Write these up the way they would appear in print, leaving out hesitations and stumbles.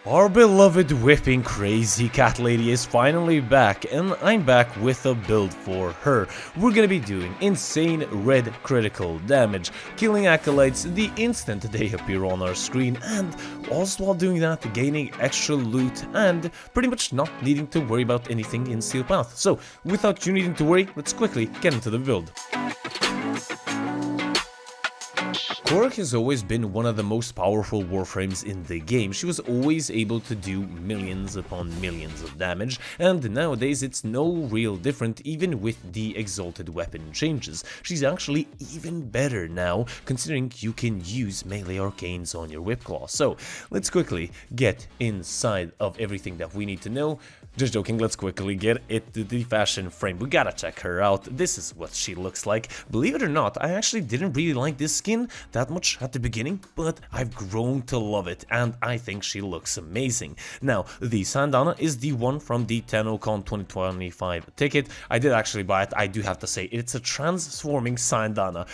Our beloved whipping crazy cat lady is finally back, and I'm back with a build for her. We're gonna be doing insane red critical damage, killing acolytes the instant they appear on our screen, and also while doing that gaining extra loot and pretty much not needing to worry about anything in Steel Path. So without you needing to worry, let's quickly get into the build. Khora has always been one of the most powerful Warframes in the game. She was always able to do millions upon millions of damage, and nowadays it's no real different even with the exalted weapon changes. She's actually even better now, considering you can use melee arcanes on your Whipclaw. So let's quickly get inside of everything that we need to know. Just joking, let's quickly get into the fashion frame. We gotta check her out. This is what she looks like. Believe it or not, I actually didn't really like this skin that much at the beginning, but I've grown to love it, and I think she looks amazing. Now, the Sandana is the one from the TennoCon 2025 ticket. I did actually buy it. I do have to say, it's a transforming Sandana.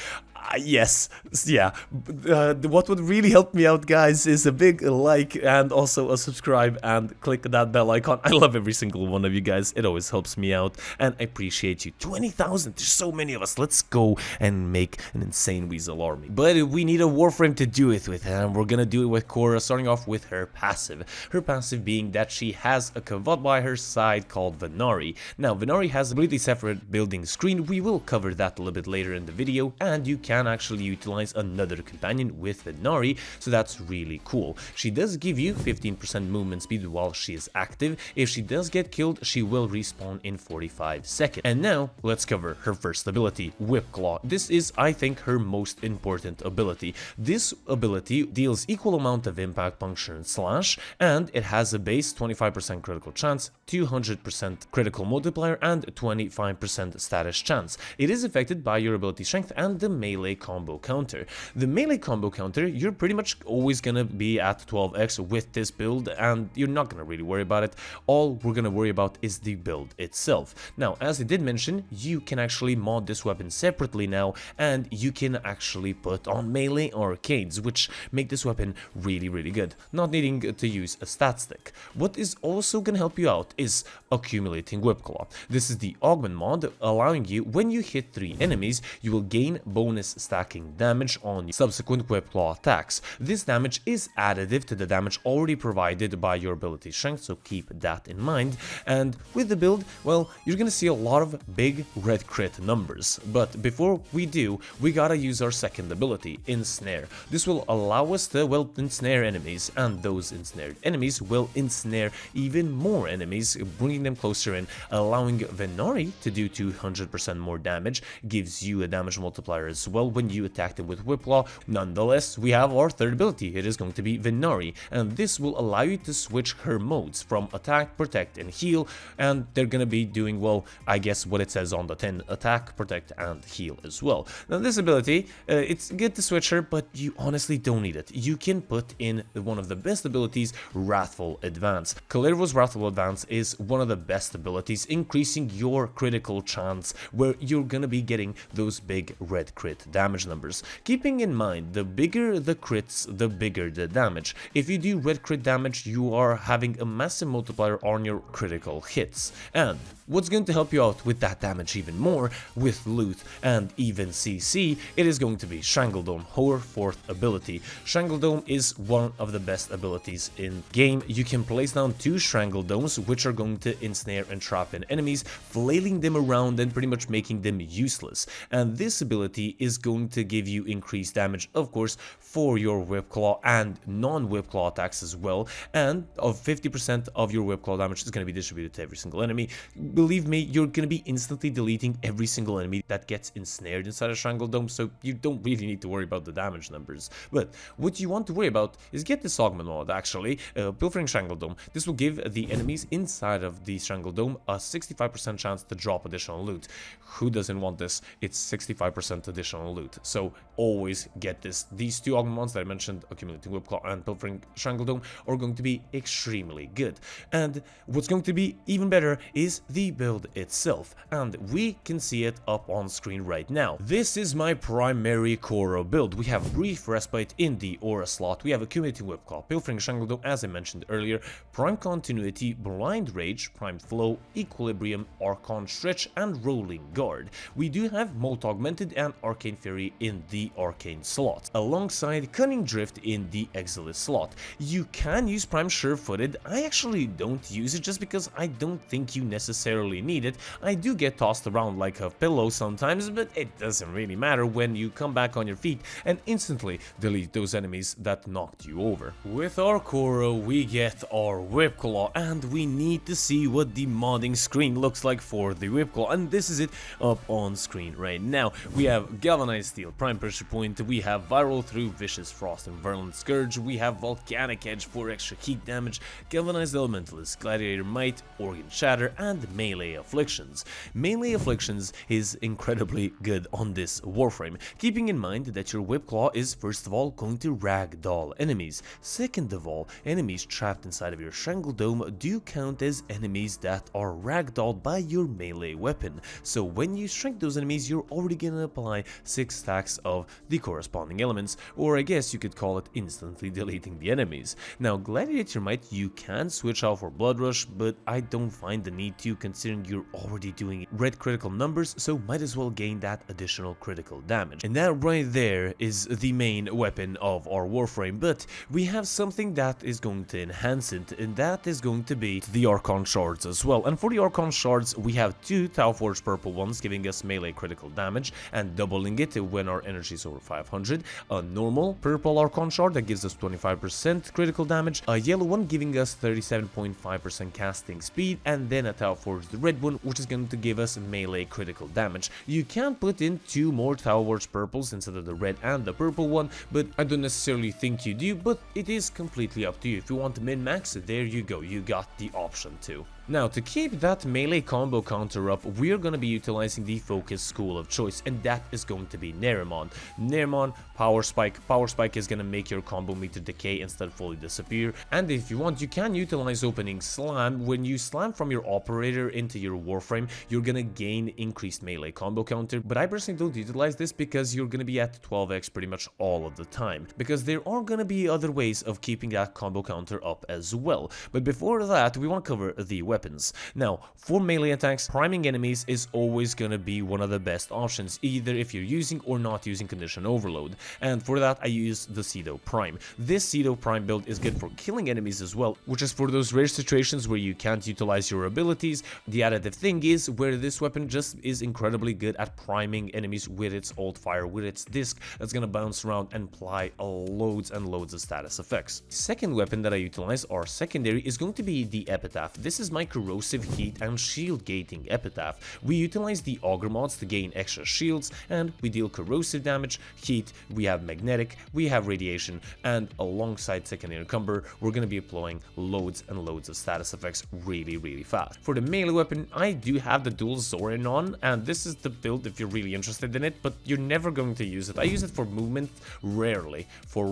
Yes, yeah. What would really help me out, guys, is a big like and also a subscribe and click that bell icon. I love every single one of you guys. It always helps me out, and I appreciate you. 20,000, there's so many of us. Let's go and make an insane Weasel army. But we need a Warframe to do it with, and we're gonna do it with Khora, starting off with her passive. Her passive being that she has a Kavad by her side called Venari. Now, Venari has a completely separate building screen. We will cover that a little bit later in the video, and you can actually utilize another companion with Venari, so that's really cool. She does give you 15% movement speed while she is active. If she does get killed, she will respawn in 45 seconds. And now, let's cover her first ability, Whipclaw. This is, I think, her most important ability. This ability deals equal amount of impact, puncture, and slash, and it has a base 25% critical chance, 200% critical multiplier, and 25% status chance. It is affected by your ability strength and the melee combo counter. The melee combo counter, you're pretty much always gonna be at 12x with this build, and you're not gonna really worry about it. All we're gonna worry about is the build itself. Now, as I did mention, you can actually mod this weapon separately now, and you can actually put on melee arcades, which make this weapon really good, not needing to use a stat stick. What is also gonna help you out is accumulating Whipclaw. This is the augment mod, allowing you, when you hit 3 enemies, you will gain bonus stacking damage on subsequent Whipclaw attacks. This damage is additive to the damage already provided by your ability strength, so keep that in mind. And with the build, well, you're gonna see a lot of big red crit numbers. But before we do, we gotta use our second ability, Ensnare. This will allow us to, well, ensnare enemies, and those ensnared enemies will ensnare even more enemies, bringing them closer in, allowing Venari to do 200% more damage, gives you a damage multiplier as well when you attack them with Whipclaw. Nonetheless, we have our third ability. It is going to be Venari, and this will allow you to switch her modes from attack, protect, and heal, and they're gonna be doing, well, I guess what it says on the tin, attack, protect, and heal as well. Now, this ability, it's good to switch her, but you honestly don't need it. You can put in one of the best abilities, Wrathful Advance. Kalervo's Wrathful Advance is one of the best abilities, increasing your critical chance, where you're gonna be getting those big red crit damage numbers. Keeping in mind, the bigger the crits, the bigger the damage. If you do red crit damage, you are having a massive multiplier on your critical hits. And what's going to help you out with that damage even more, with loot and even CC, it is going to be Strangledome, her fourth ability. Strangledome is one of the best abilities in game. You can place down 2 Strangledomes, which are going to ensnare and trap in enemies, flailing them around and pretty much making them useless. And this ability is going to give you increased damage, of course, for your Whipclaw and non-Whipclaw attacks as well, and of 50% of your Whipclaw damage is going to be distributed to every single enemy. Believe me, you're going to be instantly deleting every single enemy that gets ensnared inside a Strangledome, so you don't really need to worry about the damage numbers. But what you want to worry about is get this augment mod, actually, Pilfering Strangledome. This will give the enemies inside of the Strangledome a 65% chance to drop additional loot. Who doesn't want this? It's 65% additional additional loot. So always get this. These two augments that I mentioned, Accumulating Whipclaw and Pilfering Strangledome, are going to be extremely good. And what's going to be even better is the build itself, and we can see it up on screen right now. This is my primary Khora build. We have Brief Respite in the Aura slot, we have Accumulating Whipclaw, Pilfering Strangledome as I mentioned earlier, Prime Continuity, Blind Rage, Prime Flow, Equilibrium, Archon Stretch, and Rolling Guard. We do have Molt Augmented and Arcane Fury in the Arcane slot, alongside Cunning Drift in the Exilis slot. You can use Prime Sure-Footed. I actually don't use it just because I don't think you necessarily need it. I do get tossed around like a pillow sometimes, but it doesn't really matter when you come back on your feet and instantly delete those enemies that knocked you over. With our Khora, we get our Whipclaw, and we need to see what the modding screen looks like for the Whipclaw, and this is it up on screen right now. We have Galvanized Steel, Prime Pressure Point, we have Viral through Vicious Frost and Virulent Scourge, we have Volcanic Edge for extra heat damage, Galvanized Elementalist, Gladiator Might, Organ Shatter, and Melee Afflictions. Melee Afflictions is incredibly good on this Warframe, keeping in mind that your Whipclaw is first of all going to ragdoll enemies. Second of all, enemies trapped inside of your Strangledome do count as enemies that are ragdolled by your melee weapon. So when you shrink those enemies, you're already gonna apply 6 stacks of the corresponding elements, or I guess you could call it instantly deleting the enemies. Now, Gladiator Might you can switch out for Blood Rush, but I don't find the need to, considering you're already doing red critical numbers, so might as well gain that additional critical damage. And that right there is the main weapon of our Warframe, but we have something that is going to enhance it, and that is going to be the Archon Shards as well. And for the Archon Shards, we have 2 Tauforge purple ones giving us melee critical damage and doubling it when our energy is over 500, a normal purple Archon Shard that gives us 25% critical damage, a yellow one giving us 37.5% casting speed, and then a Tauforge the red one, which is going to give us melee critical damage. You can put in 2 more Tauforge purples instead of the red and the purple one, but I don't necessarily think you do, but it is completely up to you. If you want to min-max, there you go, you got the option to. Now, to keep that melee combo counter up, we're going to be utilizing the focus school of choice, and that is going to be Nerimon. Nerimon, Power Spike. Power Spike is going to make your combo meter decay instead fully disappear, and if you want, you can utilize Opening Slam. When you slam from your operator into your Warframe, you're going to gain increased melee combo counter, but I personally don't utilize this because you're going to be at 12x pretty much all of the time, because there are going to be other ways of keeping that combo counter up as well. But before that, we want to cover the weapons. Now, for melee attacks, priming enemies is always gonna be one of the best options, either if you're using or not using Condition Overload, and for that I use the Cedo Prime. This Cedo Prime build is good for killing enemies as well, which is for those rare situations where you can't utilize your abilities. The additive thing is where this weapon just is incredibly good at priming enemies with its Alt Fire, with its disc that's gonna bounce around and apply loads and loads of status effects. Second weapon that I utilize, our secondary, is going to be the Epitaph. This is my corrosive heat and shield gating Epitaph. We utilize the auger mods to gain extra shields, and we deal corrosive damage, heat, we have magnetic, we have radiation, and alongside secondary encumber, we're going to be applying loads and loads of status effects really fast. For the melee weapon, I do have the dual Zorin on, and this is the build if you're really interested in it, but you're never going to use it. I use it for movement, rarely for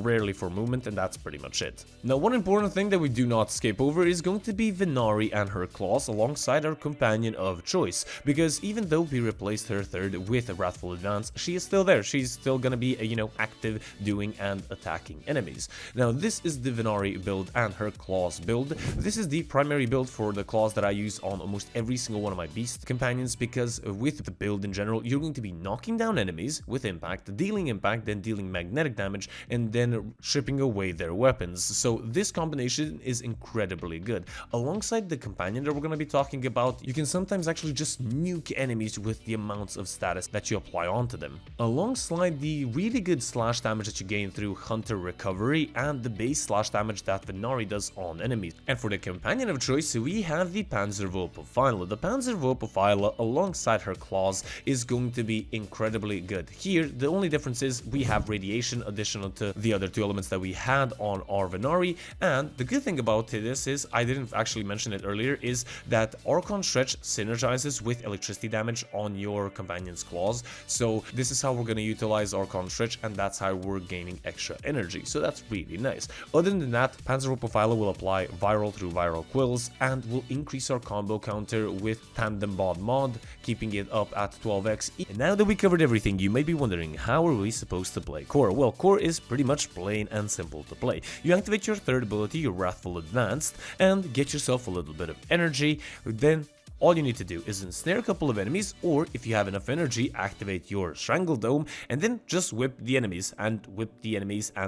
movement, and that's pretty much it. Now, one important thing that we do not skip over is going to be Venari and her claws alongside our companion of choice, because even though we replaced her third with a Wrathful Advance, she is still there. She's still gonna be, active, doing and attacking enemies. Now, this is the Venari build and her claws build. This is the primary build for the claws that I use on almost every single one of my beast companions, because with the build in general, you're going to be knocking down enemies with impact, then dealing magnetic damage, and then stripping away their weapons. So this combination is incredibly good. Alongside the companion that we're going to be talking about, you can sometimes actually just nuke enemies with the amounts of status that you apply onto them. Alongside the really good slash damage that you gain through Hunter Recovery and the base slash damage that Venari does on enemies. And for the companion of choice, we have the Panzerwurppfeile. The Panzerwurppfeile alongside her claws is going to be incredibly good. Here, the only difference is we have radiation additional to the other 2 elements that we had on our Venari, and the good thing about this is, I didn't actually mention it earlier, is that Archon Shards synergizes with electricity damage on your companion's claws. So this is how we're going to utilize Archon Shards, and that's how we're gaining extra energy. So that's really nice. Other than that, Panzer Profiler will apply viral through viral quills and will increase our combo counter with Tandem Bod mod, keeping it up at 12x. And now that we covered everything, you may be wondering, how are we supposed to play Khora? Well, Khora is pretty much plain and simple to play. You activate your third ability, your Wrathful Advanced, and get yourself a little bit of energy. Then all you need to do is ensnare a couple of enemies, or if you have enough energy, activate your Strangledome, and then just whip the enemies and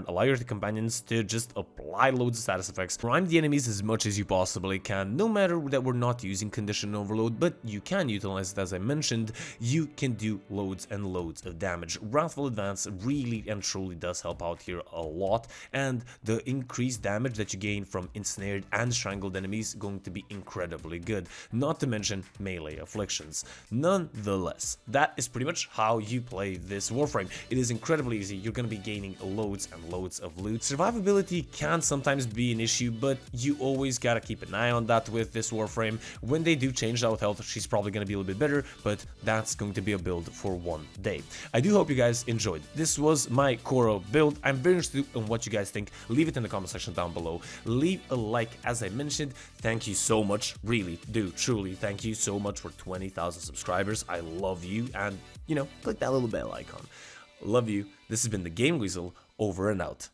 allow your companions to just apply loads of status effects. Prime the enemies as much as you possibly can, no matter that we're not using Condition Overload, but you can utilize it as I mentioned. You can do loads and loads of damage. Wrathful Advance really and truly does help out here a lot, and the increased damage that you gain from ensnared and strangled enemies is going to be incredibly good, not to mention melee afflictions. Nonetheless, that is pretty much how you play this Warframe. It is incredibly easy. You're going to be gaining loads and loads of loot. Survivability can sometimes be an issue, but you always gotta keep an eye on that with this Warframe. When they do change out health, she's probably going to be a little bit better, but that's going to be a build for one day. I do hope you guys enjoyed. This was my Khora build. I'm very interested in what you guys think. Leave it in the comment section down below. Leave a like, as I mentioned. Thank you so much. Really do, truly. Thank you so much for 20,000 subscribers. I love you, and, you know, click that little bell icon. Love you. This has been the Game Weasel, over and out.